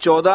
14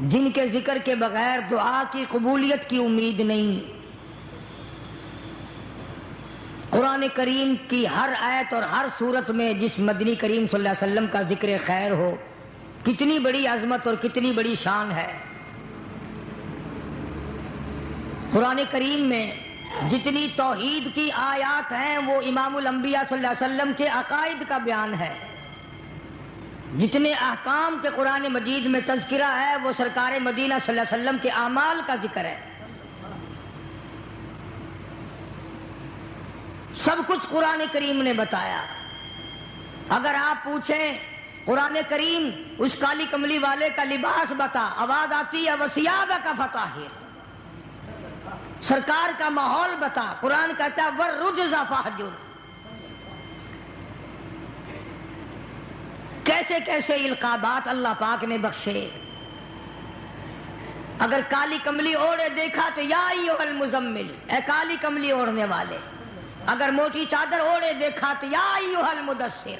جن کے ذکر کے بغیر دعا کی قبولیت کی امید نہیں۔ قرآن کریم کی ہر آیت اور ہر صورت میں جس مدنی کریم صلی اللہ علیہ وسلم کا ذکر خیر ہو، کتنی بڑی عظمت اور کتنی بڑی شان ہے۔ قرآن کریم میں جتنی توحید کی آیات ہیں وہ امام الانبیاء صلی اللہ علیہ وسلم کے عقائد کا بیان ہے، جتنے احکام کے قرآن مجید میں تذکرہ ہے وہ سرکار مدینہ صلی اللہ علیہ وسلم کے اعمال کا ذکر ہے۔ سب کچھ قرآن کریم نے بتایا۔ اگر آپ پوچھیں قرآن کریم اس کالی کملی والے کا لباس بتا، آواز آتی ہے وَثِيَابَكَ فَطَهِّرْ، سرکار کا ماحول بتا، قرآن کہتا ہے وَالرُّجْزَ فَاهْجُرْ۔ کیسے کیسے القابات اللہ پاک نے بخشے۔ اگر کالی کملی اوڑھے دیکھا تو یا ایھا المزمل، اے کالی کملی اوڑھنے والے۔ اگر موٹی چادر اوڑھے دیکھا تو یا ایھا المدثر،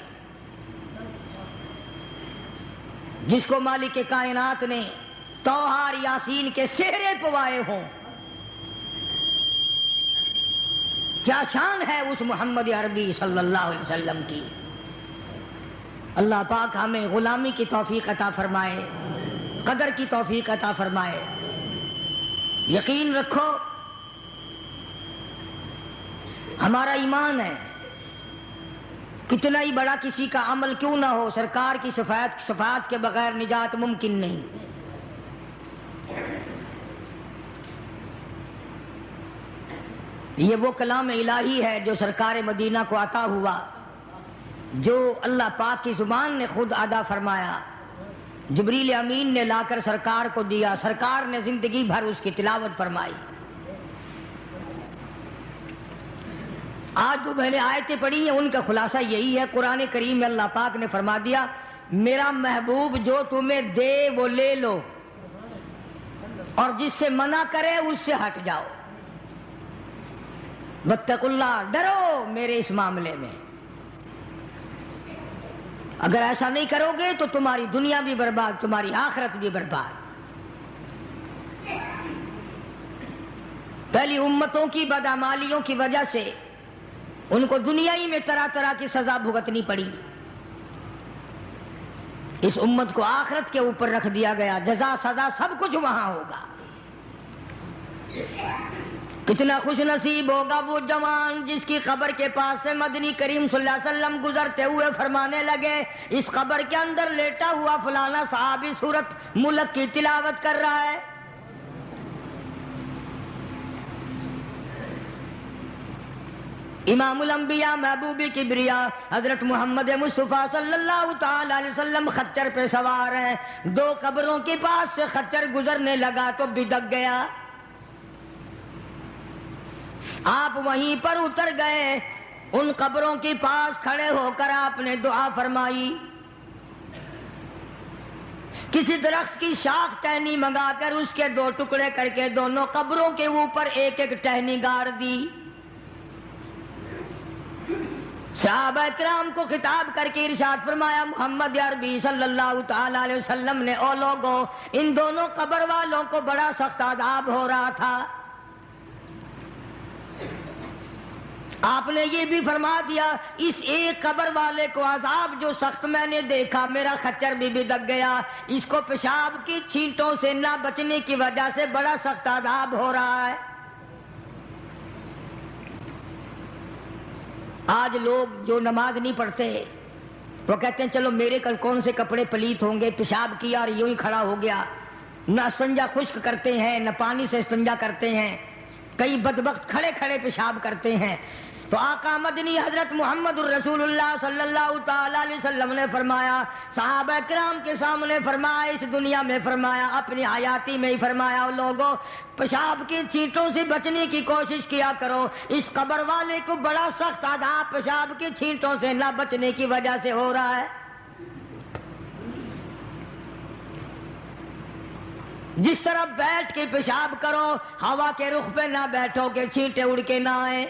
جس کو مالک کائنات نے توحار یاسین کے سہرے پوائے ہوں، کیا شان ہے اس محمد عربی صلی اللہ علیہ وسلم کی۔ اللہ پاک ہمیں غلامی کی توفیق عطا فرمائے، قدر کی توفیق عطا فرمائے۔ یقین رکھو ہمارا ایمان ہے، کتنا ہی بڑا کسی کا عمل کیوں نہ ہو، سرکار کی شفاعت کے بغیر نجات ممکن نہیں۔ یہ وہ کلام الہی ہے جو سرکار مدینہ کو عطا ہوا، جو اللہ پاک کی زبان نے خود ادا فرمایا، جبریل امین نے لا کر سرکار کو دیا، سرکار نے زندگی بھر اس کی تلاوت فرمائی۔ آج جو میں نے آیتیں پڑھی ہیں ان کا خلاصہ یہی ہے، قرآن کریم میں اللہ پاک نے فرما دیا میرا محبوب جو تمہیں دے وہ لے لو، اور جس سے منع کرے اس سے ہٹ جاؤ۔ واتقوا اللہ، ڈرو میرے اس معاملے میں۔ اگر ایسا نہیں کرو گے تو تمہاری دنیا بھی برباد، تمہاری آخرت بھی برباد۔ پہلی امتوں کی بدعمالیوں کی وجہ سے ان کو دنیا ہی میں طرح طرح کی سزا بھگتنی پڑی، اس امت کو آخرت کے اوپر رکھ دیا گیا، جزا سزا سب کچھ وہاں ہوگا۔ کتنا خوش نصیب ہوگا وہ جوان جس کی قبر کے پاس سے مدنی کریم صلی اللہ علیہ وسلم گزرتے ہوئے فرمانے لگے اس قبر کے اندر لیٹا ہوا فلانا صحابی سورت ملک کی تلاوت کر رہا ہے۔ امام الانبیاء محبوب کبریا حضرت محمد مصطفیٰ صلی اللہ تعالی علیہ وسلم خچر پہ سوار ہیں، دو قبروں کے پاس سے خچر گزرنے لگا تو بدک گیا، آپ وہیں پر اتر گئے، ان قبروں کے پاس کھڑے ہو کر آپ نے دعا فرمائی، کسی درخت کی شاخ ٹہنی منگا کر اس کے دو ٹکڑے کر کے دونوں قبروں کے اوپر ایک ایک ٹہنی گاڑ دی۔ صحابہ کرام کو خطاب کر کے ارشاد فرمایا محمد عربی صلی اللہ تعالی علیہ وسلم نے او لوگوں ان دونوں قبر والوں کو بڑا سخت عذاب ہو رہا تھا، آپ نے یہ بھی فرما دیا اس ایک قبر والے کو عذاب جو سخت میں نے دیکھا، میرا خچر بھی بدک گیا، اس کو پیشاب کی چھینٹوں سے نہ بچنے کی وجہ سے بڑا سخت عذاب ہو رہا ہے۔ آج لوگ جو نماز نہیں پڑھتے وہ کہتے ہیں چلو میرے کل کون سے کپڑے پلیت ہوں گے، پیشاب کیا اور یوں ہی کھڑا ہو گیا، نہ استنجا خشک کرتے ہیں نہ پانی سے استنجا کرتے ہیں، کئی بدبخت کھڑے کھڑے پیشاب کرتے ہیں۔ تو آقا مدنی حضرت محمد الرسول اللہ صلی اللہ تعالی علیہ وسلم نے فرمایا، صحابہ کرام کے سامنے فرمایا، اس دنیا میں فرمایا، اپنی حیاتی میں ہی فرمایا، لوگوں پیشاب کی چھینٹوں سے بچنے کی کوشش کیا کرو، اس قبر والے کو بڑا سخت عذاب پیشاب کی چھینٹوں سے نہ بچنے کی وجہ سے ہو رہا ہے۔ جس طرح بیٹھ کے پیشاب کرو، ہوا کے رخ پہ نہ بیٹھو کہ چھینٹے اڑ کے نہ آئیں،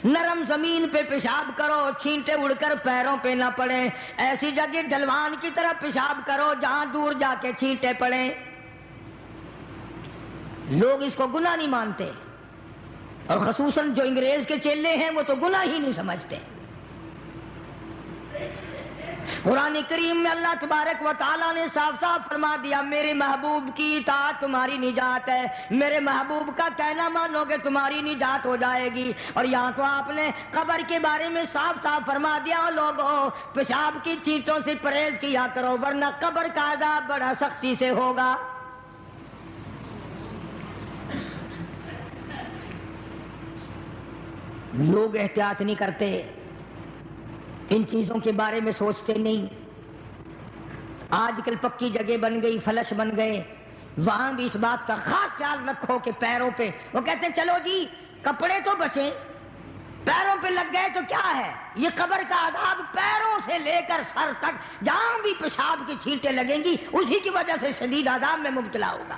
نرم زمین پہ پیشاب کرو چھینٹے اڑ کر پیروں پہ نہ پڑیں، ایسی جگہ ڈھلوان کی طرح پیشاب کرو جہاں دور جا کے چھینٹے پڑیں۔ لوگ اس کو گناہ نہیں مانتے، اور خصوصاً جو انگریز کے چیلے ہیں وہ تو گناہ ہی نہیں سمجھتے۔ قرآن کریم میں اللہ تبارک و تعالیٰ نے صاف صاف فرما دیا میرے محبوب کی اطاعت تمہاری نجات ہے، میرے محبوب کا کہنا مانو گے تمہاری نجات ہو جائے گی۔ اور یہاں تو آپ نے قبر کے بارے میں صاف صاف فرما دیا لوگوں پیشاب کی چیٹوں سے پرہیز کیا کرو ورنہ قبر کا عذاب بڑا سختی سے ہوگا۔ لوگ احتیاط نہیں کرتے، ان چیزوں کے بارے میں سوچتے نہیں۔ آج کل پکی جگہ بن گئی، فلش بن گئے، وہاں بھی اس بات کا خاص خیال رکھو کہ پیروں پہ، وہ کہتے ہیں چلو جی کپڑے تو بچیں، پیروں پہ لگ گئے تو کیا ہے، یہ قبر کا عذاب پیروں سے لے کر سر تک جہاں بھی پیشاب کی چھینٹیں لگیں گی اسی کی وجہ سے شدید عذاب میں مبتلا ہوگا۔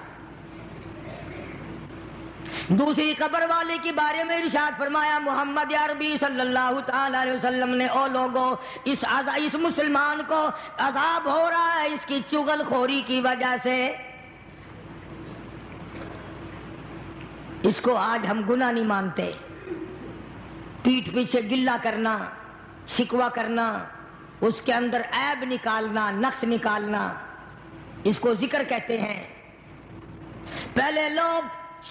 دوسری قبر والے کے بارے میں ارشاد فرمایا محمد عربی صلی اللہ تعالی علیہ وسلم نے، او لوگوں اس مسلمان کو عذاب ہو رہا ہے اس کی چغل خوری کی وجہ سے۔ اس کو آج ہم گناہ نہیں مانتے، پیٹھ پیچھے گلہ کرنا، شکوہ کرنا، اس کے اندر عیب نکالنا، نقص نکالنا، اس کو ذکر کہتے ہیں۔ پہلے لوگ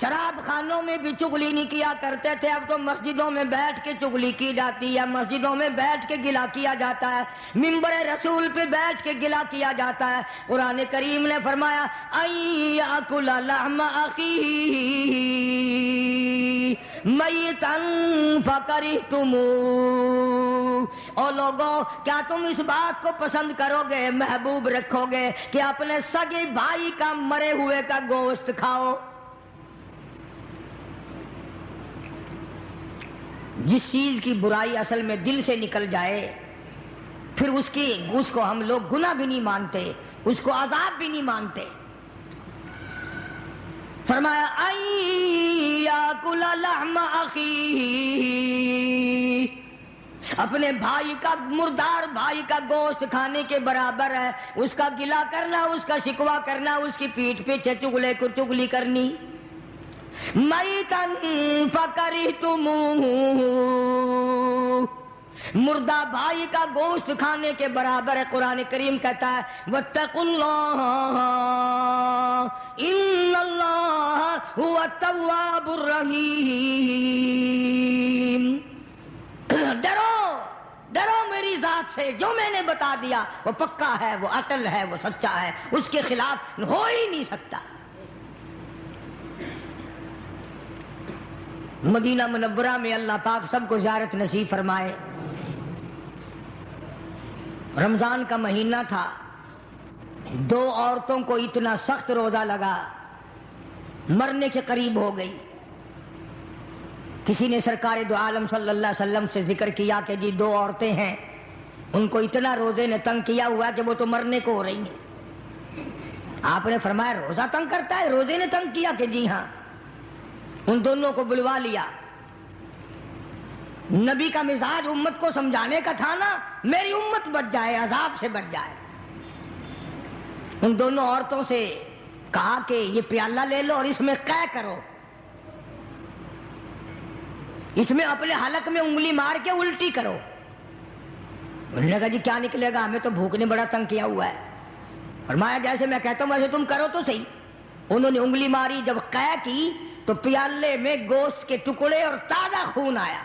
شراب خانوں میں بھی چغلی نہیں کیا کرتے تھے، اب تو مسجدوں میں بیٹھ کے چغلی کی جاتی ہے، مسجدوں میں بیٹھ کے گلہ کیا جاتا ہے، منبر رسول پہ بیٹھ کے گلہ کیا جاتا ہے۔ قرآن کریم نے فرمایا ایاکل لحم اخیہ میتا فکرہتموہ، او لوگوں کیا تم اس بات کو پسند کرو گے، محبوب رکھو گے کہ اپنے سگے بھائی کا مرے ہوئے کا گوشت کھاؤ؟ جس چیز کی برائی اصل میں دل سے نکل جائے پھر اس کو ہم لوگ گناہ بھی نہیں مانتے، اس کو عذاب بھی نہیں مانتے۔ فرمایا ایاکل لحم اخیہ، اپنے بھائی کا مردار بھائی کا گوشت کھانے کے برابر ہے، اس کا گلہ کرنا، اس کا شکوہ کرنا، اس کی پیٹھ پیچھے چغلی کرنی۔ میتا فکرہتموہ، مردہ بھائی کا گوشت کھانے کے برابر ہے۔ قرآن کریم کہتا ہے واتقوا اللہ ان اللہ هو التواب الرحیم، ڈرو میری ذات سے، جو میں نے بتا دیا وہ پکا ہے، وہ اٹل ہے، وہ سچا ہے، اس کے خلاف ہو ہی نہیں سکتا۔ مدینہ منورہ میں اللہ پاک سب کو زیارت نصیب فرمائے۔ رمضان کا مہینہ تھا، دو عورتوں کو اتنا سخت روزہ لگا، مرنے کے قریب ہو گئی۔ کسی نے سرکار دو عالم صلی اللہ علیہ وسلم سے ذکر کیا کہ جی دو عورتیں ہیں، ان کو اتنا روزے نے تنگ کیا ہوا کہ وہ تو مرنے کو ہو رہی ہیں۔ آپ نے فرمایا روزہ تنگ کرتا ہے؟ روزے نے تنگ کیا کہ جی ہاں۔ ان دونوں کو بلوا لیا۔ نبی کا مزاج امت کو سمجھانے کا تھا نا، میری امت بچ جائے، عذاب سے بچ جائے۔ ان دونوں عورتوں سے کہا کہ یہ پیالہ لے لو اور اس میں قے کرو، اس میں اپنے حلق میں انگلی مار کے الٹی کرو۔ انہوں نے کہا جی کیا نکلے گا، ہمیں تو بھوک نے بڑا تنگ کیا ہوا ہے۔ فرمایا جیسے میں کہتا ہوں ویسے تم کرو تو صحیح۔ انہوں نے انگلی ماری، جب قے کی تو پیالے میں گوشت کے ٹکڑے اور تازہ خون آیا۔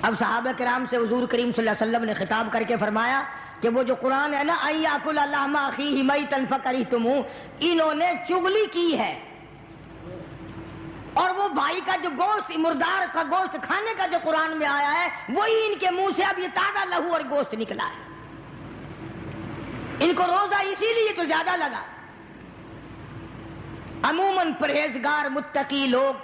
اب صحابہ کرام سے حضور کریم صلی اللہ علیہ وسلم نے خطاب کر کے فرمایا کہ وہ جو قرآن ہے نا ایاکل لحم اخیہ میتا فکرہتموہ، انہوں نے چغلی کی ہے، اور وہ بھائی کا جو گوشت، مردار کا گوشت کھانے کا جو قرآن میں آیا ہے وہی ان کے منہ سے اب یہ تازہ لہو اور گوشت نکلا ہے۔ ان کو روزہ اسی لیے تو زیادہ لگا۔ عموماً پرہیزگار متقی لوگ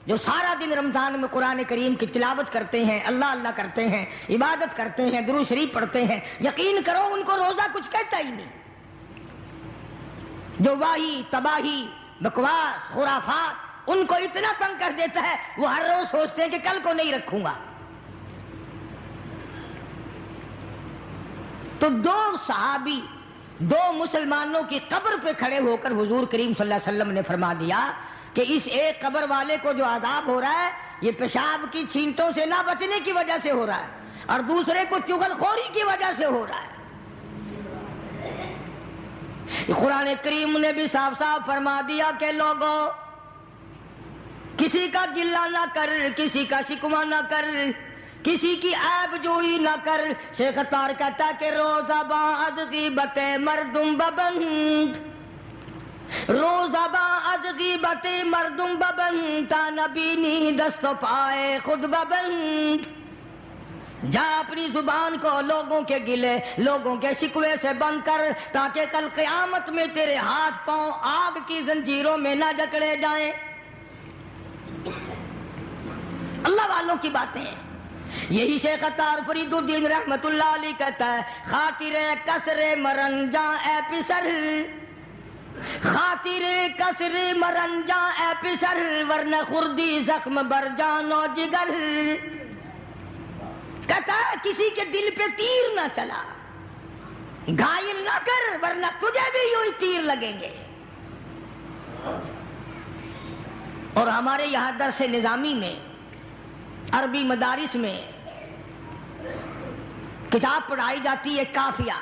جو سارا دن رمضان میں قرآن کریم کی تلاوت کرتے ہیں، اللہ اللہ کرتے ہیں، عبادت کرتے ہیں، درود شریف پڑھتے ہیں، یقین کرو ان کو روزہ کچھ کہتا ہی نہیں۔ جو واہی تباہی بکواس خرافات ان کو اتنا تنگ کر دیتا ہے وہ ہر روز سوچتے ہیں کہ کل کو نہیں رکھوں گا۔ تو دو صحابی دو مسلمانوں کی قبر پہ کھڑے ہو کر حضور کریم صلی اللہ علیہ وسلم نے فرما دیا کہ اس ایک قبر والے کو جو عذاب ہو رہا ہے یہ پیشاب کی چھینٹوں سے نہ بچنے کی وجہ سے ہو رہا ہے، اور دوسرے کو چغل خوری کی وجہ سے ہو رہا ہے۔ قرآن کریم نے بھی صاف صاف فرما دیا کہ لوگوں کسی کا گلہ نہ کر، کسی کا شکوہ نہ کر، کسی کی عیب جوئی نہ کر۔ شیخ اتار کہتا ہے کہ روزہ بعد غیبت مردم ببند، روزہ بعد غیبت مردم ببند، تا نبینی دست و پائے خود ببند۔ جا اپنی زبان کو لوگوں کے گلے، لوگوں کے شکوے سے بند کر، تاکہ کل قیامت میں تیرے ہاتھ پاؤں آگ کی زنجیروں میں نہ جکڑے جائیں۔ اللہ والوں کی باتیں ہیں۔ یہی شیخ اتار فرید الدین رحمت اللہ علیہ کہتا ہے، خاطر کسر مرنجا اے پسر، خاطر کسر مرنجا اے پسر، ورنہ خردی زخم بر جان و جگر۔ کہتا ہے کسی کے دل پہ تیر نہ چلا، گھائل نہ کر، ورنہ تجھے بھی یوں ہی تیر لگیں گے۔ اور ہمارے یہاں درس نظامی میں، عربی مدارس میں کتاب پڑھائی جاتی ہے کافیہ،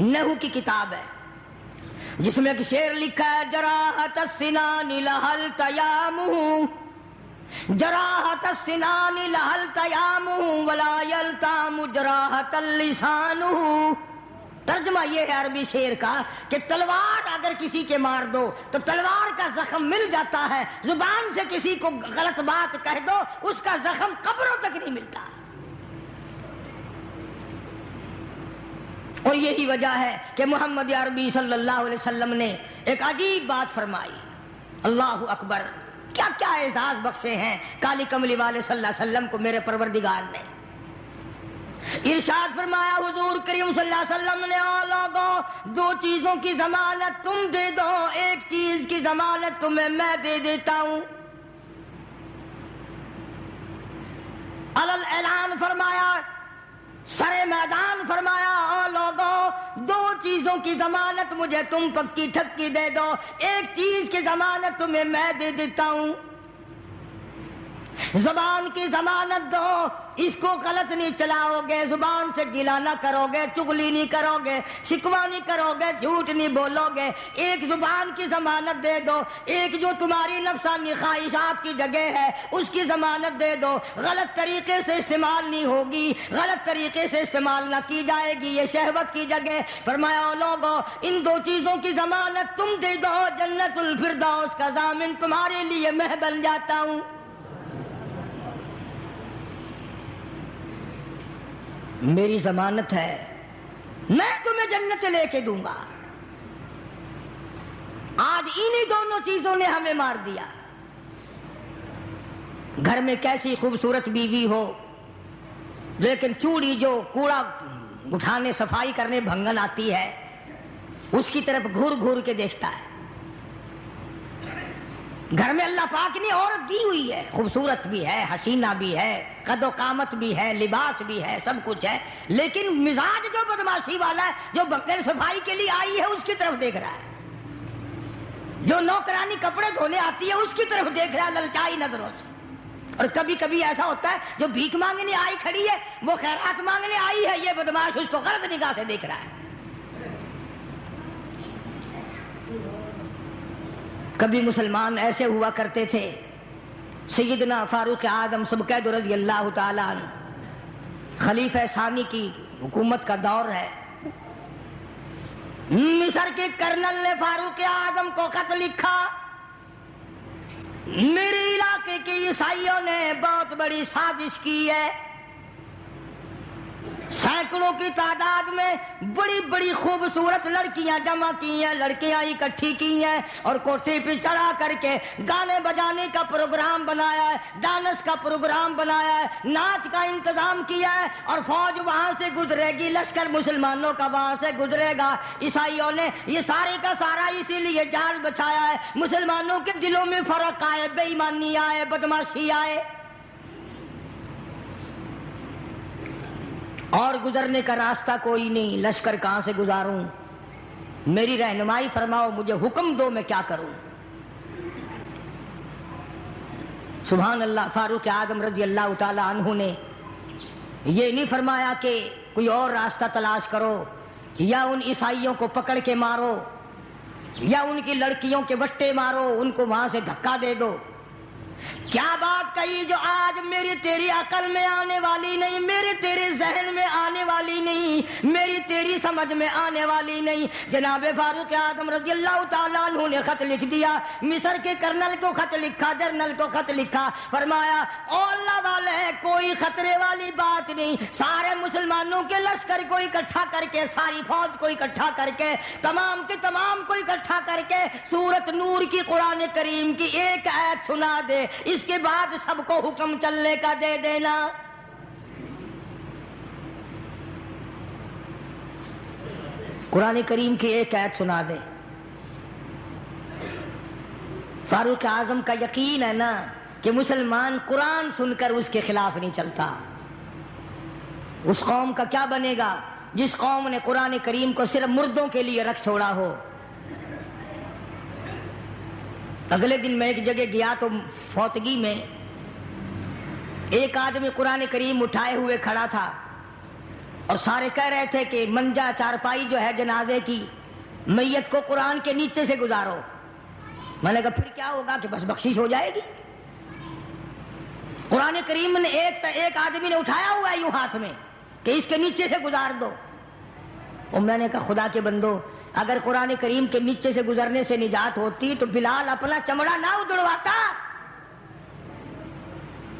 نحو کی کتاب ہے، جس میں ایک شعر لکھا ہے، جراحت السنان لہل تیامہ، جراحت السنان لہل تیامہ ولا یلتام جراحت اللسانہ۔ ترجمہ یہ ہے عربی شعر کا کہ تلوار اگر کسی کے مار دو تو تلوار کا زخم مل جاتا ہے، زبان سے کسی کو غلط بات کہہ دو اس کا زخم قبروں تک نہیں ملتا۔ اور یہی وجہ ہے کہ محمد عربی صلی اللہ علیہ وسلم نے ایک عجیب بات فرمائی، اللہ اکبر، کیا کیا اعزاز بخشے ہیں کالی کملی والے صلی اللہ علیہ وسلم کو میرے پروردگار نے۔ ارشاد فرمایا حضور کریم صلی اللہ علیہ وسلم نے، او لوگوں دو چیزوں کی ضمانت تم دے دو، ایک چیز کی ضمانت تمہیں میں دے دیتا ہوں۔ علل اعلان فرمایا، سر میدان فرمایا، او لوگوں دو چیزوں کی ضمانت مجھے تم پکی ٹھکی دے دو، ایک چیز کی ضمانت تمہیں میں دے دیتا ہوں۔ زبان کی ضمانت دو، اس کو غلط نہیں چلاؤ گے، زبان سے گلا نہ کرو گے، چغلی نہیں کرو گے، شکوہ نہیں کرو گے، جھوٹ نہیں بولو گے، ایک زبان کی ضمانت دے دو۔ ایک جو تمہاری نفسانی خواہشات کی جگہ ہے اس کی ضمانت دے دو، غلط طریقے سے استعمال نہیں ہوگی، غلط طریقے سے استعمال نہ کی جائے گی، یہ شہوت کی جگہ۔ فرمایا او لوگوں ان دو چیزوں کی ضمانت تم دے دو، جنت الفردوس کا ضامن تمہارے لیے میں بن جاتا ہوں۔ میری ضمانت ہے میں تمہیں جنت لے کے دوں گا۔ آج انہی دونوں چیزوں نے ہمیں مار دیا۔ گھر میں کیسی خوبصورت بیوی ہو لیکن چوڑی جو کوڑا اٹھانے صفائی کرنے بھنگن آتی ہے اس کی طرف گھور گھور کے دیکھتا ہے۔ گھر میں اللہ پاک نے عورت دی ہوئی ہے، خوبصورت بھی ہے، حسینہ بھی ہے، قد و قامت بھی ہے، لباس بھی ہے، سب کچھ ہے، لیکن مزاج جو بدماشی والا ہے، جو بغیر صفائی کے لیے آئی ہے اس کی طرف دیکھ رہا ہے، جو نوکرانی کپڑے دھونے آتی ہے اس کی طرف دیکھ رہا ہے للچائی نظروں سے۔ اور کبھی کبھی ایسا ہوتا ہے جو بھیک مانگنے آئی کھڑی ہے وہ خیرات مانگنے آئی ہے، یہ بدماش اس کو غلط نگاہ سے دیکھ رہا ہے۔ کبھی مسلمان ایسے ہوا کرتے تھے، سیدنا فاروق اعظم سبکید رضی اللہ تعالیٰ عنہ، خلیفہ ثانی کی حکومت کا دور ہے، مصر کے کرنل نے فاروق اعظم کو خط لکھا، میرے علاقے کے عیسائیوں نے بہت بڑی سازش کی ہے، سینکڑوں کی تعداد میں بڑی بڑی خوبصورت لڑکیاں جمع کی ہیں، لڑکیاں اکٹھی کی ہیں اور کوٹھی پہ چڑھا کر کے گانے بجانے کا پروگرام بنایا ہے، ڈانس کا پروگرام بنایا ہے، ناچ کا انتظام کیا ہے، اور فوج وہاں سے گزرے گی، لشکر مسلمانوں کا وہاں سے گزرے گا۔ عیسائیوں نے یہ سارے کا سارا اسی لیے جال بچایا ہے، مسلمانوں کے دلوں میں فرق آئے، بے ایمانی آئے، بدماشی آئے، اور گزرنے کا راستہ کوئی نہیں، لشکر کہاں سے گزاروں، میری رہنمائی فرماؤ، مجھے حکم دو میں کیا کروں۔ سبحان اللہ، فاروق اعظم رضی اللہ تعالی عنہ نے یہ نہیں فرمایا کہ کوئی اور راستہ تلاش کرو، یا ان عیسائیوں کو پکڑ کے مارو، یا ان کی لڑکیوں کے وٹے مارو، ان کو وہاں سے دھکا دے دو۔ کیا بات کہی جو آج میری تیری عقل میں آنے والی نہیں، میرے تیرے ذہن میں آنے والی نہیں، میری تیری سمجھ میں آنے والی نہیں۔ جناب فاروق اعظم رضی اللہ تعالیٰ عنہ نے خط لکھ دیا، مصر کے کرنل کو خط لکھا، جنرل کو خط لکھا، فرمایا او اللہ والے کوئی خطرے والی بات نہیں، سارے مسلمانوں کے لشکر کو اکٹھا کر کے، ساری فوج کو اکٹھا کر کے، تمام کے تمام کو اکٹھا کر کے سورت نور کی قرآن کریم کی ایک آیت سنا دے، اس کے بعد سب کو حکم چلنے کا دے دینا۔ قرآن کریم کی ایک آیت سنا دے۔ فاروق اعظم کا یقین ہے نا کہ مسلمان قرآن سن کر اس کے خلاف نہیں چلتا۔ اس قوم کا کیا بنے گا جس قوم نے قرآن کریم کو صرف مردوں کے لیے رکھ چھوڑا ہو۔ اگلے دن میں ایک جگہ گیا تو فوتگی میں ایک آدمی قرآن کریم اٹھائے ہوئے کھڑا تھا، اور سارے کہہ رہے تھے کہ منجا چارپائی جو ہے جنازے کی، میت کو قرآن کے نیچے سے گزارو۔ میں نے کہا پھر کیا ہوگا کہ بس بخشش ہو جائے گی؟ قرآن کریم نے ایک آدمی نے اٹھایا ہوا ہے یوں ہاتھ میں کہ اس کے نیچے سے گزار دو۔ اور میں نے کہا خدا کے بندو، اگر قرآن کریم کے نیچے سے گزرنے سے نجات ہوتی تو بلال اپنا چمڑا نہ ادڑواتا،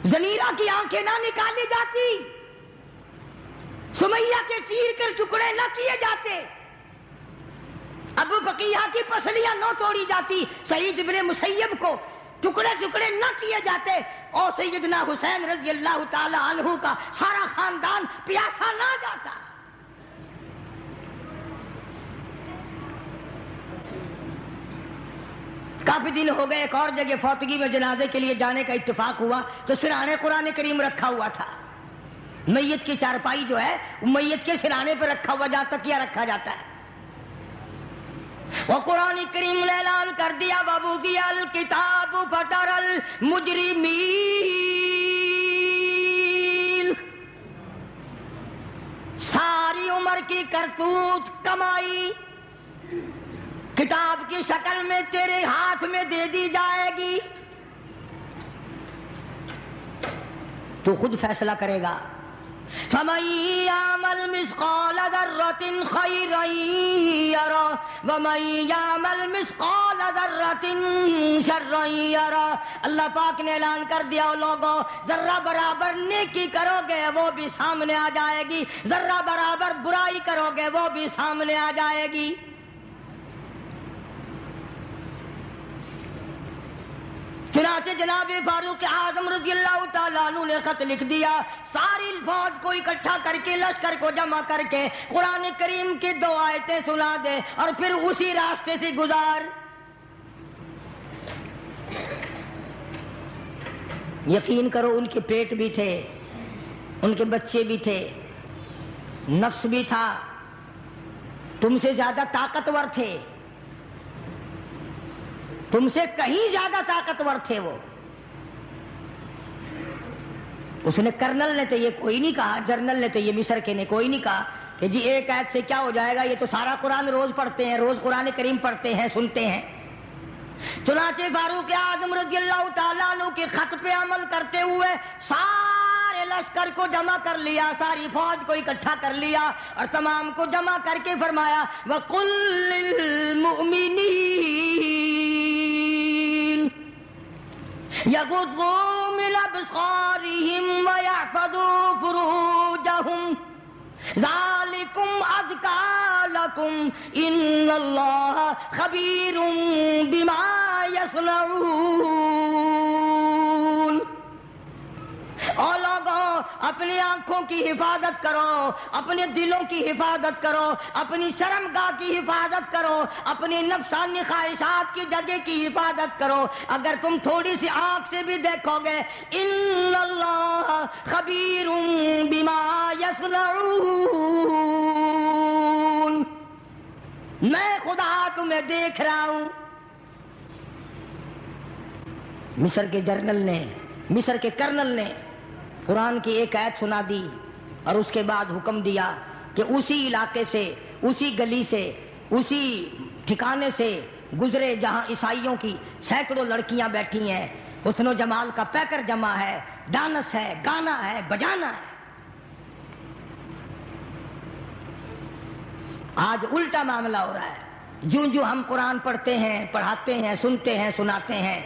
زنیرہ کی آنکھیں نہ نکالی جاتی، سمیہ کے چیر کر ٹکڑے نہ کیے جاتے، ابو بقیہ کی پسلیاں نہ توڑی جاتی، سعید بن مسیب کو ٹکڑے ٹکڑے نہ کیے جاتے، اور سیدنا حسین رضی اللہ تعالی عنہ کا سارا خاندان پیاسا نہ جاتا۔ کافی دن ہو گئے، ایک اور جگہ فوتگی میں جنازے کے لیے جانے کا اتفاق ہوا تو سرہانے قرآن کریم رکھا ہوا تھا۔ میت کی چارپائی جو ہے میت کے سرہانے پہ رکھا ہوا، جہاں تکیہ رکھا جاتا ہے، وہ قرآن کریم نے اعلان کر دیا وَوُضِعَ الْكِتَابُ فَتَرَى الْمُجْرِمِينَ، ساری عمر کی کرتوت کمائی کتاب کی شکل میں تیرے ہاتھ میں دے دی جائے گی، تو خود فیصلہ کرے گا۔ فَمَن يَعْمَلْ مِثْقَالَ ذَرَّةٍ خَيْرًا يَرَهُ وَمَن يَعْمَلْ مِثْقَالَ ذَرَّةٍ شَرًّا يَرَهُ۔ اللہ پاک نے اعلان کر دیا، لوگوں ذرہ برابر نیکی کرو گے وہ بھی سامنے آ جائے گی، ذرہ برابر برائی کرو گے وہ بھی سامنے آ جائے گی۔ چنانچہ جناب فاروق اعظم رضی اللہ تعالیٰ عنہ نے خط لکھ دیا، ساری فوج کو اکٹھا کر کے، لشکر کو جمع کر کے قرآن کریم کی 2 آیتیں سنا دے اور پھر اسی راستے سے گزار۔ یقین کرو ان کے پیٹ بھی تھے، ان کے بچے بھی تھے، نفس بھی تھا، تم سے زیادہ طاقتور تھے، تم سے کہیں زیادہ طاقتور تھے وہ۔ اس نے کرنل نے تو یہ کوئی نہیں کہا، جنرل نے تو یہ مصر کے نے کوئی نہیں کہا کہ جی ایک آیت سے کیا ہو جائے گا، یہ تو سارا قرآن روز پڑھتے ہیں، روز قرآن کریم پڑھتے ہیں، سنتے ہیں۔ چنانچہ فاروق اعظم رضی اللہ تعالیٰ عنہ کے خط پہ عمل کرتے ہوئے سارے لشکر کو جمع کر لیا، ساری فوج کو اکٹھا کر لیا اور تمام کو جمع کر کے فرمایا وَقُلْ لِلْمُؤْمِنِينَ يَغُضُّوا مِنْ أَبْصَارِهِمْ وَيَحْفَظُوا فُرُوجَهُمْ ذَلِكُمْ أَزْكَىٰ لَكُمْ إِنَّ اللَّهَ خَبِيرٌ بِمَا يَصْنَعُونَ۔ اور لوگوں اپنی آنکھوں کی حفاظت کرو، اپنے دلوں کی حفاظت کرو، اپنی شرمگاہ کی حفاظت کرو، اپنی نفسانی خواہشات کی جگہ کی حفاظت کرو۔ اگر تم تھوڑی سی آنکھ سے بھی دیکھو گے ان اللہ خبیر بما یصنعون، میں خدا تمہیں دیکھ رہا ہوں. مصر کے جنرل نے، مصر کے کرنل نے قرآن کی ایک آیت سنا دی اور اس کے بعد حکم دیا کہ اسی علاقے سے، اسی گلی سے، اسی ٹھکانے سے گزرے جہاں عیسائیوں کی سینکڑوں لڑکیاں بیٹھی ہیں. حسن و جمال کا پیکر جمع ہے، ڈانس ہے، گانا ہے، بجانا ہے. آج الٹا معاملہ ہو رہا ہے. جو ہم قرآن پڑھتے ہیں، پڑھاتے ہیں، سنتے ہیں، سناتے ہیں،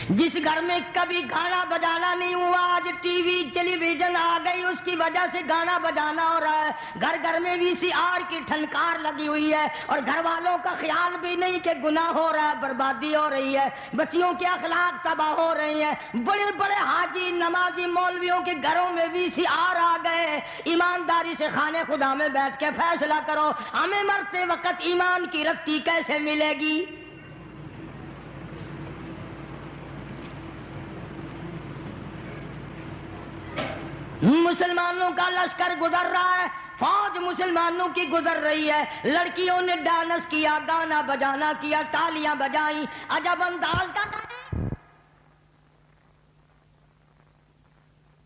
جس گھر میں کبھی گانا بجانا نہیں ہوا آج ٹی وی ٹیلی ویژن آ گئی، اس کی وجہ سے گانا بجانا ہو رہا ہے. گھر گھر میں VCR کی ٹھنکار لگی ہوئی ہے اور گھر والوں کا خیال بھی نہیں کہ گناہ ہو رہا ہے، بربادی ہو رہی ہے، بچیوں کے اخلاق تباہ ہو رہی ہیں. بڑے بڑے حاجی نمازی مولویوں کے گھروں میں VCR آ گئے. ایمانداری سے خانے خدا میں بیٹھ کے فیصلہ کرو، ہمیں مرتے وقت ایمان کی رتی کیسے ملے گی؟ مسلمانوں کا لشکر گزر رہا ہے، فوج مسلمانوں کی گزر رہی ہے. لڑکیوں نے ڈانس کیا، گانا بجانا کیا، تالیاں بجائیں، عجب انداز کا.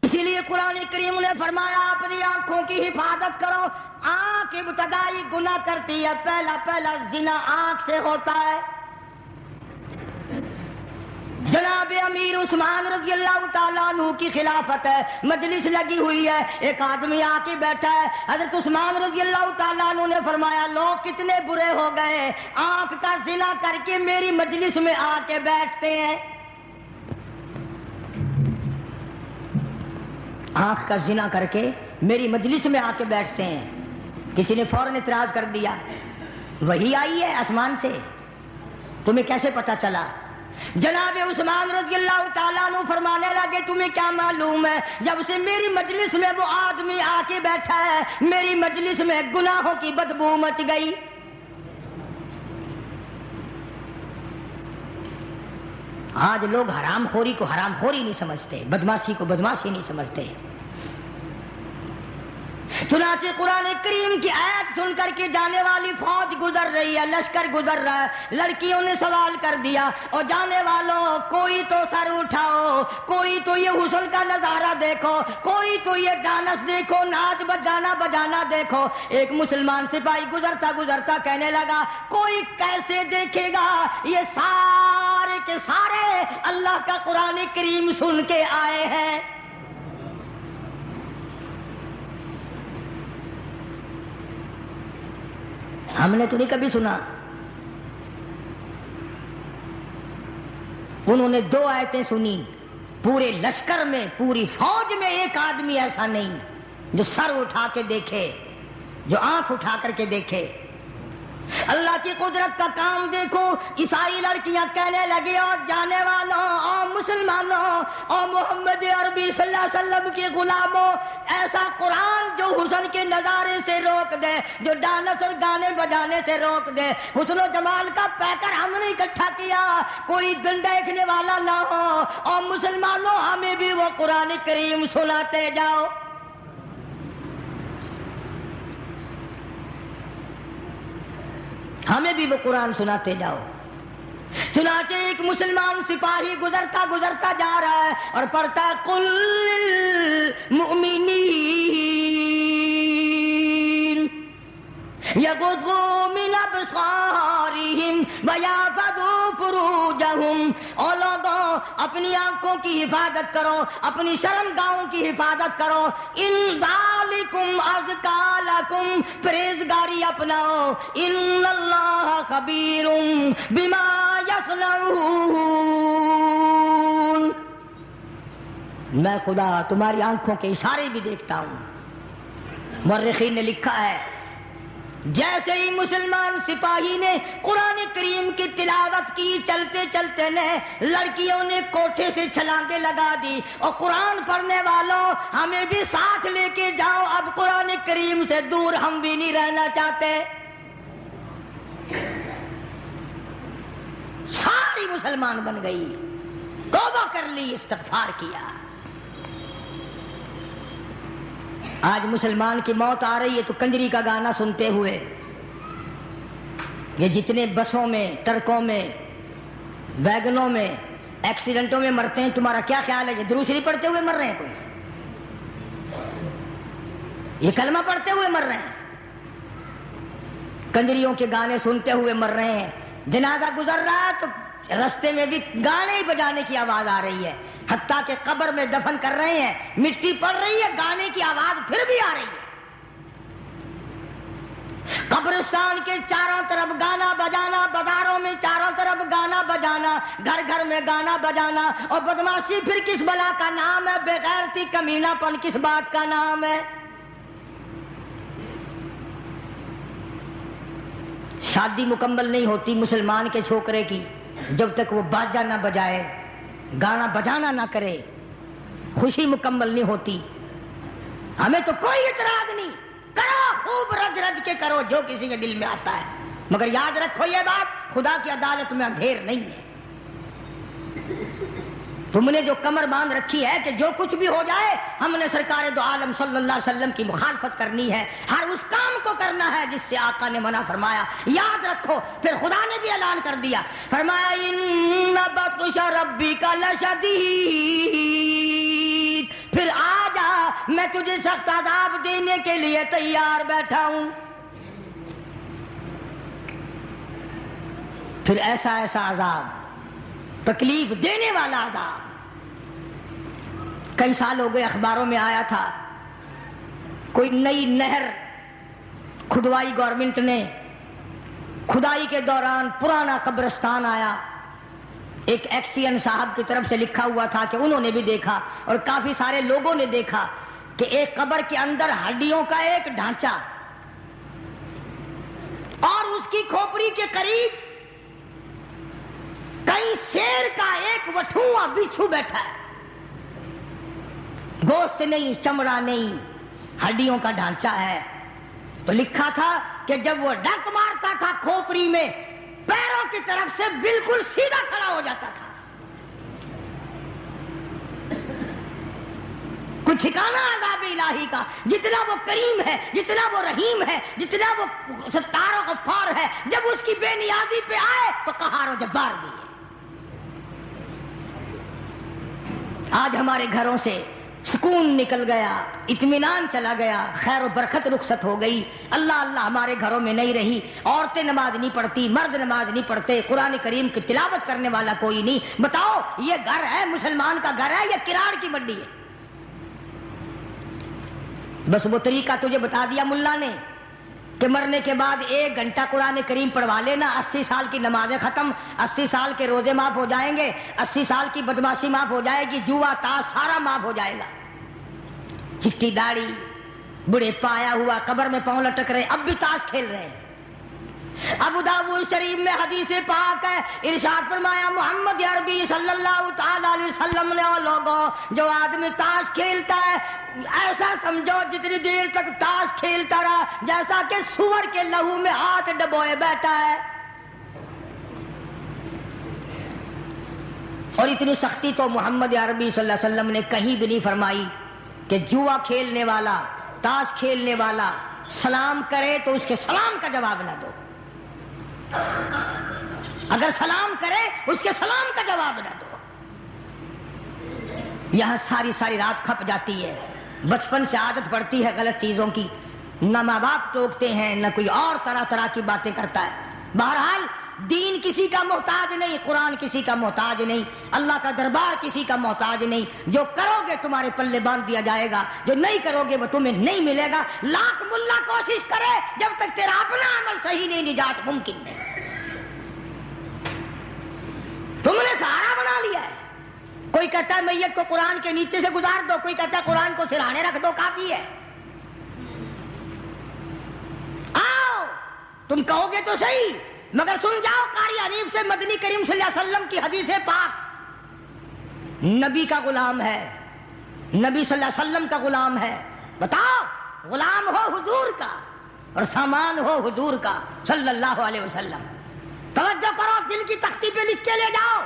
اسی لیے قرآن کریم نے فرمایا اپنی آنکھوں کی حفاظت کرو. آنکھ ابتدائی گناہ کرتی ہے، پہلا زنا آنکھ سے ہوتا ہے. جناب امیر عثمان رضی اللہ تعالیٰ عنہ کی خلافت ہے، مجلس لگی ہوئی ہے، ایک آدمی آ کے بیٹھا ہے. حضرت عثمان رضی اللہ تعالیٰ عنہ نے فرمایا لوگ کتنے برے ہو گئے، آنکھ کا زنا کر کے میری مجلس میں آ کے بیٹھتے ہیں. آنکھ کا زنا کر کے میری مجلس میں آ کے بیٹھتے ہیں. کسی نے فوراً اعتراض کر دیا وہی آئی ہے آسمان سے، تمہیں کیسے پتا چلا؟ جناب عثمان رضی اللہ تعالیٰ عنہ فرمانے لگے تمہیں کیا معلوم ہے، جب سے میری مجلس میں وہ آدمی آ کے بیٹھا ہے میری مجلس میں گناہوں کی بدبو مچ گئی. آج لوگ حرام خوری کو حرام خوری نہیں سمجھتے، بدماشی کو بدماشی نہیں سمجھتے. چنانچہ قرآن کریم کی آیت سن کر کے جانے والی فوج گزر رہی ہے، لشکر گزر رہا ہے. لڑکیوں نے سوال کر دیا اور جانے والوں کوئی تو سر اٹھاؤ، کوئی تو یہ حسن کا نظارہ دیکھو، کوئی تو یہ ڈانس دیکھو، ناچ بجانا بجانا دیکھو. ایک مسلمان سپاہی گزرتا گزرتا کہنے لگا کوئی کیسے دیکھے گا، یہ سارے کے سارے اللہ کا قرآن کریم سن کے آئے ہیں. ہم نے تو نہیں کبھی سنا. انہوں نے 2 آیتیں سنی، پورے لشکر میں پوری فوج میں ایک آدمی ایسا نہیں جو سر اٹھا کے دیکھے، جو آنکھ اٹھا کر کے دیکھے. اللہ کی قدرت کا کام دیکھو. عیسائی لڑکیاں کہنے لگی اور جانے والوں اور مسلمانوں اور محمد عربی صلی اللہ علیہ وسلم کے غلاموں، ایسا قرآن جو حسن کے نظارے سے روک دے، جو ڈانس اور گانے بجانے سے روک دے، حسن و جمال کا پیکر ہم نے اکٹھا کیا، کوئی دن دیکھنے والا نہ ہو. اور مسلمانوں ہمیں بھی وہ قرآن کریم سناتے جاؤ. ہمیں بھی وہ قرآن سناتے جاؤ. چنانچہ ایک مسلمان سپاہی گزرتا گزرتا جا رہا ہے اور پڑھتا ہے قل للمؤمنین یغضوا من ابصارہم ویحفظوا فروجہم. او لوگوں اپنی آنکھوں کی حفاظت کرو، اپنی شرمگاہوں کی حفاظت کرو. ان ذالکم ازکیٰ لکم، پرہیزگاری اپناؤ. ان اللہ خبیر بما یصنعون. میں خدا تمہاری آنکھوں کے اشارے بھی دیکھتا ہوں. مورخین نے لکھا ہے جیسے ہی مسلمان سپاہی نے قرآن کریم کی تلاوت کی، چلتے چلتے نے لڑکیوں نے کوٹھے سے چھلانگیں لگا دی. اور قرآن پڑھنے والوں ہمیں بھی ساتھ لے کے جاؤ، اب قرآن کریم سے دور ہم بھی نہیں رہنا چاہتے. ساری مسلمان بن گئی، توبہ کر لی، استغفار کیا. آج مسلمان کی موت آ رہی ہے تو کنجری کا گانا سنتے ہوئے. یہ جتنے بسوں میں، ٹرکوں میں، ویگنوں میں ایکسیڈنٹوں میں مرتے ہیں، تمہارا کیا خیال ہے؟ یہ درود شریف پڑھتے ہوئے مر رہے ہیں؟ کوئی یہ کلمہ پڑھتے ہوئے مر رہے ہیں؟ کنجریوں کے گانے سنتے ہوئے مر رہے ہیں؟ جنازہ گزر رہا ہے تو رستے میں بھی گانے بجانے کی آواز آ رہی ہے، حتیٰ کہ قبر میں دفن کر رہے ہیں، مٹی پڑ رہی ہے، گانے کی آواز پھر بھی آ رہی ہے۔ قبرستان کے چاروں طرف گانا بجانا، بازاروں میں چاروں طرف گانا بجانا، گھر گھر میں گانا بجانا، اور بدماشی پھر کس بلا کا نام ہے؟ بے غیرتی، کمینہ پن کس بات کا نام ہے؟ شادی مکمل نہیں ہوتی مسلمان کے چھوکرے کی جب تک وہ باجا نہ بجائے، گانا بجانا نہ کرے، خوشی مکمل نہیں ہوتی۔ ہمیں تو کوئی اعتراض نہیں، کرو خوب رج رج کے کرو جو کسی کے دل میں آتا ہے، مگر یاد رکھو یہ بات، خدا کی عدالت میں اندھیر نہیں ہے۔ تم نے جو کمر باندھ رکھی ہے کہ جو کچھ بھی ہو جائے ہم نے سرکار دو عالم صلی اللہ علیہ وسلم کی مخالفت کرنی ہے، ہر اس کام کو کرنا ہے جس سے آقا نے منع فرمایا، یاد رکھو۔ پھر خدا نے بھی اعلان کر دیا، فرمایا ان بطش ربک لشدید، پھر آ جا میں تجھے سخت عذاب دینے کے لیے تیار بیٹھا ہوں۔ پھر ایسا ایسا عذاب، تکلیف دینے والا عذاب۔ کئی سال ہو گئے اخباروں میں آیا تھا، کوئی نئی نہر کھدوائی گورنمنٹ نے، کھدائی کے دوران پرانا قبرستان آیا، ایک ایکسین صاحب کی طرف سے لکھا ہوا تھا کہ انہوں نے بھی دیکھا اور کافی سارے لوگوں نے دیکھا کہ ایک قبر کے اندر ہڈیوں کا ایک ڈھانچہ اور اس کی کھوپڑی کے قریب کئی شیر کا ایک وٹھوا بچھو بیٹھا ہے، گوشت نہیں، چمڑا نہیں، ہڈیوں کا ڈھانچہ ہے۔ تو لکھا تھا کہ جب وہ ڈنک مارتا تھا کھوپڑی میں، پیروں کی طرف سے بالکل سیدھا کھڑا ہو جاتا تھا۔ کوئی ٹھکانہ عذاب الہی کا، جتنا وہ کریم ہے، جتنا وہ رحیم ہے، جتنا وہ ستار و غفار ہے، جب اس کی بے نیازی پہ آئے تو قہار و جبار بھی ہے۔ آج ہمارے گھروں سے سکون نکل گیا، اطمینان چلا گیا، خیر و برکت رخصت ہو گئی، اللہ اللہ ہمارے گھروں میں نہیں رہی، عورتیں نماز نہیں پڑھتی، مرد نماز نہیں پڑھتے، قرآن کریم کی تلاوت کرنے والا کوئی نہیں۔ بتاؤ یہ گھر ہے مسلمان کا گھر ہے یا کراڑ کی منڈی ہے؟ بس وہ طریقہ تجھے بتا دیا ملا نے کہ مرنے کے بعد 1 گھنٹہ قرآن کریم پڑھوا لینا، 80 سال کی نمازیں ختم، 80 سال کے روزے معاف ہو جائیں گے، 80 سال کی بدماشی معاف ہو جائے گی، جوا تاش سارا معاف ہو جائے گا۔ چٹی داڑھی، بڑے پایا ہوا، قبر میں پاؤں لٹک رہے، اب بھی تاش کھیل رہے ہیں۔ ابو داؤد شریف میں حدیث پاک ہے، ارشاد فرمایا محمد عربی صلی اللہ تعالی علیہ وسلم نے، او لوگوں جو آدمی تاش کھیلتا ہے ایسا سمجھو جتنی دیر تک تاش کھیلتا رہا جیسا کہ سور کے لہو میں ہاتھ ڈبوئے بیٹھا ہے۔ اور اتنی سختی تو محمد عربی صلی اللہ علیہ وسلم نے کہیں بھی نہیں فرمائی کہ جوا کھیلنے والا، تاش کھیلنے والا سلام کرے تو اس کے سلام کا جواب نہ دو، اگر سلام کرے اس کے سلام کا جواب نہ دو۔ یہاں ساری ساری رات کھپ جاتی ہے، بچپن سے عادت پڑتی ہے غلط چیزوں کی، نہ ماں باپ ٹوکتے ہیں، نہ کوئی اور طرح طرح کی باتیں کرتا ہے۔ بہرحال دین کسی کا محتاج نہیں، قرآن کسی کا محتاج نہیں، اللہ کا دربار کسی کا محتاج نہیں۔ جو کرو گے تمہارے پلے باندھ دیا جائے گا، جو نہیں کرو گے وہ تمہیں نہیں ملے گا۔ لاکھ ملا کوشش کرے، جب تک تیرا اپنا عمل صحیح نہیں، نجات ممکن نہیں۔ تم نے سہارا بنا لیا ہے، کوئی کہتا ہے میت کو قرآن کے نیچے سے گزار دو، کوئی کہتا ہے قرآن کو سرہانے رکھ دو کافی ہے۔ آؤ تم کہو گے تو صحیح، مگر سن جاؤ قاری حنیف سے مدنی کریم صلی اللہ علیہ وسلم کی حدیث پاک، نبی کا غلام ہے، نبی صلی اللہ علیہ وسلم کا غلام ہے۔ بتاؤ غلام ہو حضور کا اور سامان ہو حضور کا صلی اللہ علیہ وسلم۔ توجہ کرو، دل کی تختی پہ لکھ کے لے جاؤ،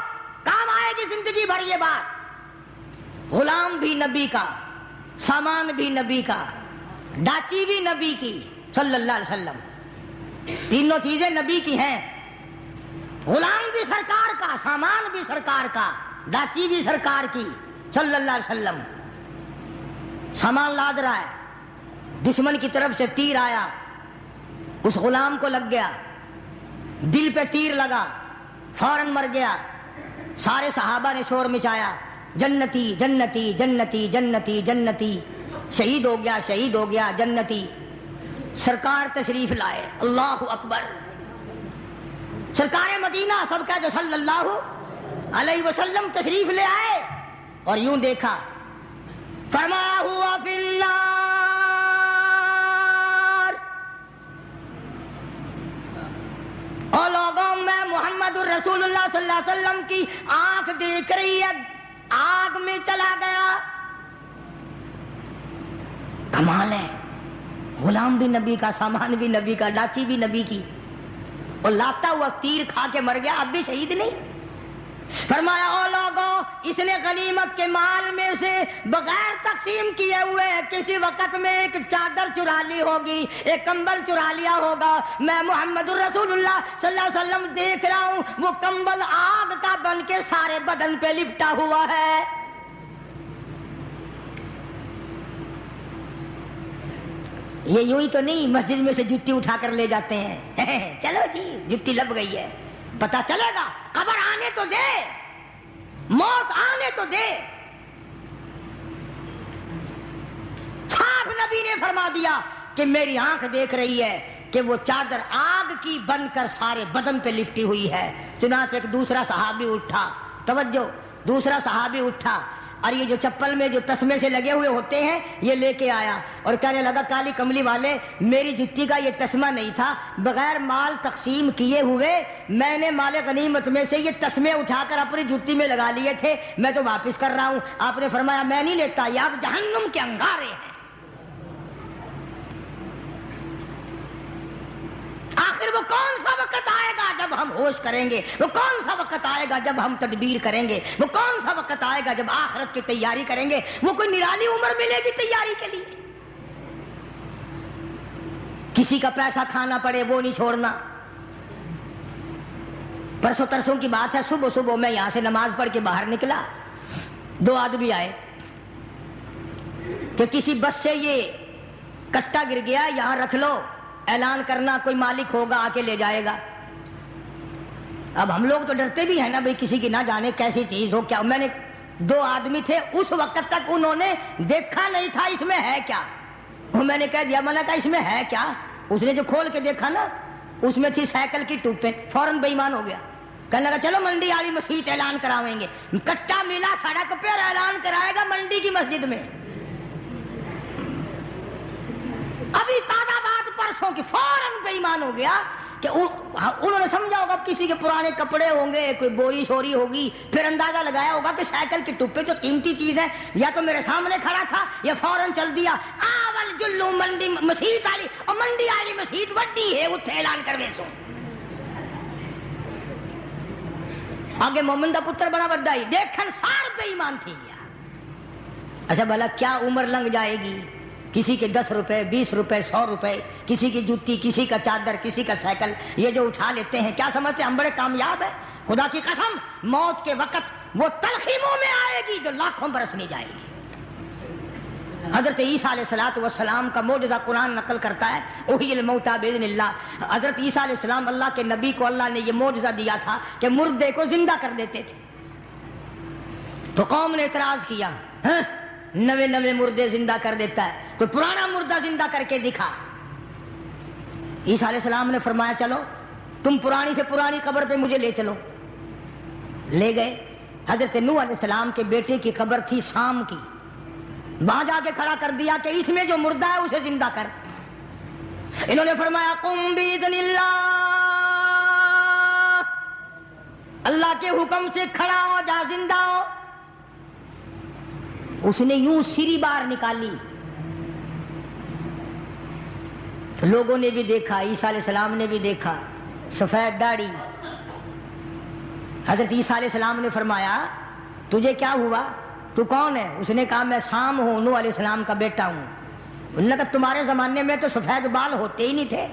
کام آئے گی زندگی بھر یہ بات۔ غلام بھی نبی کا، سامان بھی نبی کا، ڈاچی بھی نبی کی صلی اللہ علیہ وسلم۔ تینوں چیزیں نبی کی ہیں. غلام بھی سرکار کا، سامان بھی سرکار کا، ڈاچی بھی سرکار کی صلی اللہ علیہ وسلم. سامان لاد رہا ہے، دشمن کی طرف سے تیر آیا، اس غلام کو لگ گیا، دل پہ تیر لگا، فوراً مر گیا. سارے صحابہ نے شور مچایا، جنتی جنتی جنتی جنتی جنتی، شہید ہو گیا شہید ہو گیا جنتی. سرکار تشریف لائے، اللہ اکبر. سرکار مدینہ سب کا جو صلی اللہ علیہ وسلم تشریف لے آئے اور یوں دیکھا، فرمایا ہوا فی النار. اور لوگوں میں محمد الرسول اللہ صلی اللہ علیہ وسلم کی آنکھ دیکھ رہی ہے، آگ میں چلا گیا. کمال ہے، غلام بھی نبی کا، سامان بھی نبی کا، ڈاچی بھی نبی کی، اور لاتا ہوا تیر کھا کے مر گیا، اب بھی شہید نہیں. فرمایا او لوگوں، اس نے غنیمت کے مال میں سے بغیر تقسیم کیے ہوئے کسی وقت میں ایک چادر چرا لی ہوگی، ایک کمبل چرا لیا ہوگا. میں محمد الرسول اللہ صلی اللہ علیہ وسلم دیکھ رہا ہوں، وہ کمبل آگ کا بن کے سارے بدن پہ لپٹا ہوا ہے. یہ یوں ہی تو نہیں مسجد میں سے جتی اٹھا کر لے جاتے ہیں، چلو جی جتی لب گئی ہے، پتا چلے گا، قبر آنے تو دے، موت آنے تو دے. صاحب نبی نے فرما دیا کہ میری آنکھ دیکھ رہی ہے کہ وہ چادر آگ کی بن کر سارے بدن پہ لپٹی ہوئی ہے. چنانچہ ایک دوسرا صحابی اٹھا، توجہ، دوسرا صحابی اٹھا اور یہ جو چپل میں جو تسمے سے لگے ہوئے ہوتے ہیں یہ لے کے آیا اور کہنے لگا، کالی کملی والے، میری جتی کا یہ تسمہ نہیں تھا، بغیر مال تقسیم کیے ہوئے میں نے مال غنیمت میں سے یہ تسمے اٹھا کر اپنی جتی میں لگا لیے تھے، میں تو واپس کر رہا ہوں. آپ نے فرمایا میں نہیں لیتا، یہ آپ جہنم کے انگارے ہیں. آخر وہ کون سا وقت آئے گا جب ہم ہوش کریں گے؟ وہ کون سا وقت آئے گا جب ہم تدبیر کریں گے؟ وہ کون سا وقت آئے گا جب آخرت کی تیاری کریں گے؟ وہ کوئی نرالی عمر ملے گی تیاری کے لیے؟ کسی کا پیسہ کھانا پڑے وہ نہیں چھوڑنا. پرسوں ترسوں کی بات ہے، صبح صبح میں یہاں سے نماز پڑھ کے باہر نکلا، دو آدمی آئے کہ کسی بس سے یہ کٹا گر گیا، یہاں رکھ لو، اعلان کرنا، کوئی مالک ہوگا آ کے لے جائے گا. اب ہم لوگ تو ڈرتے بھی ہیں نا بھئی کسی کی نہ جانے کیسی چیز ہو کیا. میں نے، دو آدمی تھے، اس وقت تک انہوں نے دیکھا نہیں تھا اس میں ہے کیا. میں نے کہہ دیا، میں نے کہا اس میں ہے کیا. اس نے جو کھول کے دیکھا نا اس میں تھی سائیکل کی ٹوپیں، فوراً بے ایمان ہو گیا، کہنے لگا چلو منڈی والی مسجد اعلان کراویں گے. کٹا ملا سڑک پہ اور اعلان کرائے گا منڈی کی مسجد میں. ابھی تازہ بات پرسوں کی، فوراً بے ایمان ہو گیا کہ انہوں نے سمجھا ہوگا کسی کے پرانے کپڑے ہوں گے، کوئی بوری شوری ہوگی، پھر اندازہ لگایا ہوگا کہ سائیکل کی ٹوپے جو قیمتی چیز ہے یا تو میرے سامنے کھڑا تھا یا فوراً چل دیا. آول جلو منڈی مسیت والی، اور منڈی والی مسیت وڈی ہے، اتنے اعلان کر ویسو. آگے مومن دا پتر بڑا وڈا ہی دیکھن سار بے ایمان تھی گیا. اچھا بھلا کیا عمر لنگ جائے گی، کسی کے 10 روپے 20 روپے 100 روپے، کسی کی جوتی، کسی کا چادر، کسی کا سائیکل، یہ جو اٹھا لیتے ہیں کیا سمجھتے ہیں ہم بڑے کامیاب ہیں؟ خدا کی قسم موت کے وقت وہ تلخی منہ میں آئے گی جو لاکھوں برس نہیں جائے گی. حضرت عیسیٰ علیہ السلام کا معجزہ قرآن نقل کرتا ہے، احیی الموتیٰ باذن اللہ. حضرت عیسیٰ علیہ السلام اللہ کے نبی کو اللہ نے یہ معجزہ دیا تھا کہ مردے کو زندہ کر دیتے تھے. تو قوم نے اعتراض کیا، نوے نوے مردے زندہ کر دیتا ہے، کوئی پرانا مردہ زندہ کر کے دکھا. عیسیٰ علیہ السلام نے فرمایا چلو تم پرانی سے پرانی قبر پہ مجھے لے چلو. لے گئے. حضرت نوح علیہ السلام کے بیٹے کی قبر تھی شام کی، وہاں جا کے کھڑا کر دیا کہ اس میں جو مردہ ہے اسے زندہ کر. انہوں نے فرمایا قم باذن اللہ، اللہ کے حکم سے کھڑا ہو جا، زندہ ہو. اس نے یوں سری باہر نکالی تو لوگوں نے بھی دیکھا، عیسیٰ علیہ السلام نے بھی دیکھا، سفید داڑھی. حضرت عیسیٰ علیہ السلام نے فرمایا تجھے کیا ہوا، تو کون ہے؟ اس نے کہا میں سام ہوں، نوح علیہ السلام کا بیٹا ہوں. انہوں نے کہا تمہارے زمانے میں تو سفید بال ہوتے ہی نہیں تھے.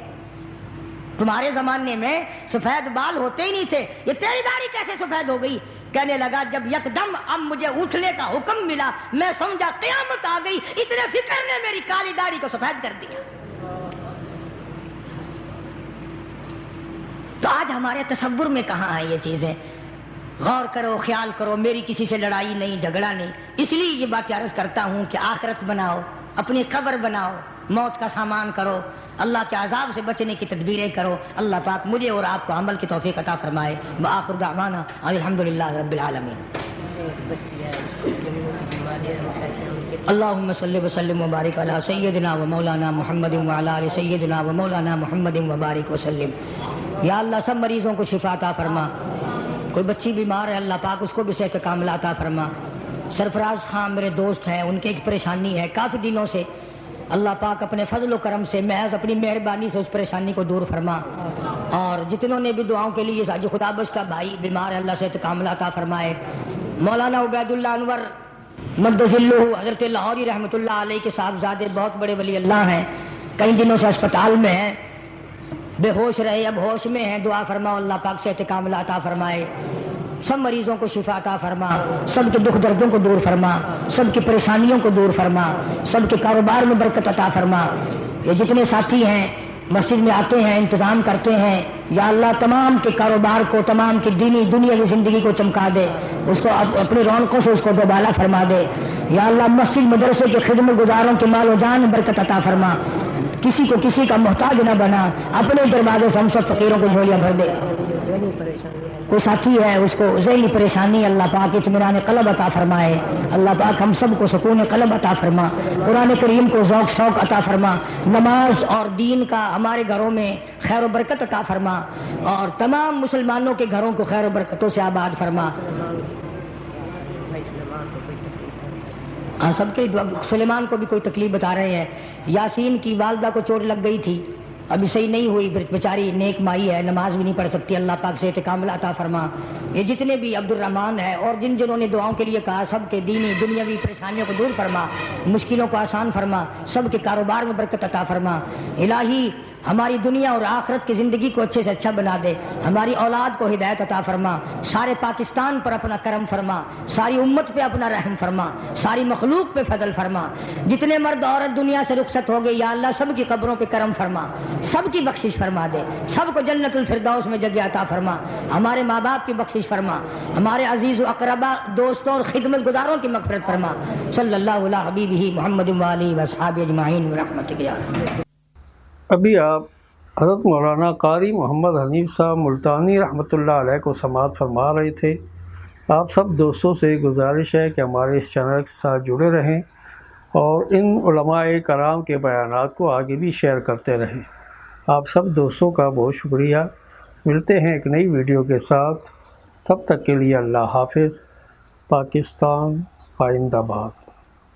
تمہارے زمانے میں سفید بال ہوتے ہی نہیں تھے، یہ تیری داڑھی کیسے سفید ہو گئی؟ کہنے لگا جب یکدم اب مجھے اٹھنے کا حکم ملا میں سمجھا قیامت آ گئی، اتنے فکر نے میری کالی داڑھی کو سفید کر دیا۔ تو آج ہمارے تصور میں کہاں ہیں یہ چیزیں؟ غور کرو، خیال کرو، میری کسی سے لڑائی نہیں، جھگڑا نہیں۔ اس لیے یہ بات عرض کرتا ہوں کہ آخرت بناؤ، اپنی قبر بناؤ، موت کا سامان کرو، اللہ کے عذاب سے بچنے کی تدبیریں کرو۔ اللہ پاک مجھے اور آپ کو عمل کی توفیق عطا فرمائے۔ وآخر دعوانا الحمدللہ رب العالمین۔ اللہم صلی وسلم وبارک علی سیدنا و مولانا محمد وعلی آل سیدنا و مولانا محمد وبارک وسلم۔ یا اللہ سب مریضوں کو شفا عطا فرما، کوئی بچی بیمار ہے اللہ پاک اس کو بھی صحت کاملہ عطا فرما۔ سرفراز خان میرے دوست ہیں، ان کی ایک پریشانی ہے کافی دنوں سے، اللہ پاک اپنے فضل و کرم سے محض اپنی مہربانی سے اس پریشانی کو دور فرما، اور جتنوں نے بھی دعاؤں کے لیے جو خدا بخش کا بھائی بیمار ہے اللہ صحت کاملہ عطا فرمائے۔ مولانا عبید اللہ انور مد ظلہ حضرت لاہوری رحمۃ اللہ علیہ کے صاحبزادے بہت بڑے ولی اللہ ہیں، کئی دنوں سے اسپتال میں ہیں، بے ہوش رہے اب ہوش میں ہیں، دعا فرماؤ اللہ پاک صحت کاملہ عطا فرمائے، سب مریضوں کو شفا عطا فرما، سب کے دکھ دردوں کو دور فرما، سب کی پریشانیوں کو دور فرما، سب کے کاروبار میں برکت عطا فرما۔ یہ جتنے ساتھی ہیں مسجد میں آتے ہیں انتظام کرتے ہیں، یا اللہ تمام کے کاروبار کو، تمام کی دینی دنیاوی زندگی کو چمکا دے، اس کو اپنی رونقوں سے اس کو دوبالا فرما دے۔ یا اللہ مسجد مدرسے کے خدمت گزاروں کے مال و جان میں برکت عطا فرما، کسی کو کسی کا محتاج نہ بنا، اپنے دروازے سے ہم سب فقیروں کو جھولیاں بھر دے۔ کوئی ساتھی ہے اس کو ذہنی پریشانی، اللہ پاک اطمینان قلب عطا فرمائے، اللہ پاک ہم سب کو سکون قلب عطا فرما، قرآن کریم کو ذوق شوق عطا فرما، نماز اور دین کا ہمارے گھروں میں خیر و برکت عطا فرما، اور تمام مسلمانوں کے گھروں کو خیر و برکتوں سے آباد فرما۔ سب کے سلیمان کو بھی کوئی تکلیف بتا رہے ہیں، یاسین کی والدہ کو چوٹ لگ گئی تھی، ابھی صحیح نہیں ہوئی، بیچاری نیک مائی ہے، نماز بھی نہیں پڑھ سکتی، اللہ پاک صحت کاملہ عطا فرما۔ یہ جتنے بھی عبد الرحمان ہے اور جنہوں نے دعاؤں کے لیے کہا، سب کے دینی دنیاوی پریشانیوں کو دور فرما، مشکلوں کو آسان فرما، سب کے کاروبار میں برکت عطا فرما۔ الہی ہماری دنیا اور آخرت کی زندگی کو اچھے سے اچھا بنا دے، ہماری اولاد کو ہدایت عطا فرما، سارے پاکستان پر اپنا کرم فرما، ساری امت پہ اپنا رحم فرما، ساری مخلوق پہ فضل فرما۔ جتنے مرد عورت دنیا سے رخصت ہو گئے یا اللہ سب کی قبروں پہ کرم فرما، سب کی بخشش فرما دے، سب کو جنت الفردوس میں جگہ عطا فرما، ہمارے ماں باپ کی بخشش فرما، ہمارے عزیز و اقربا دوستوں اور خدمت گزاروں کی مغفرت فرما۔ صلی اللہ علی حبیبہ محمد وآلہ وصحابہ اجمعین برحمتک یا ارحم۔ ابھی آپ حضرت مولانا قاری محمد حنیف صاحب ملتانی رحمۃ اللہ علیہ کو سماعت فرما رہے تھے۔ آپ سب دوستوں سے گزارش ہے کہ ہمارے اس چینل کے ساتھ جڑے رہیں اور ان علماء کرام کے بیانات کو آگے بھی شیئر کرتے رہیں۔ آپ سب دوستوں کا بہت شکریہ۔ ملتے ہیں ایک نئی ویڈیو کے ساتھ، تب تک کے لیے اللہ حافظ۔ پاکستان پائندہ باد۔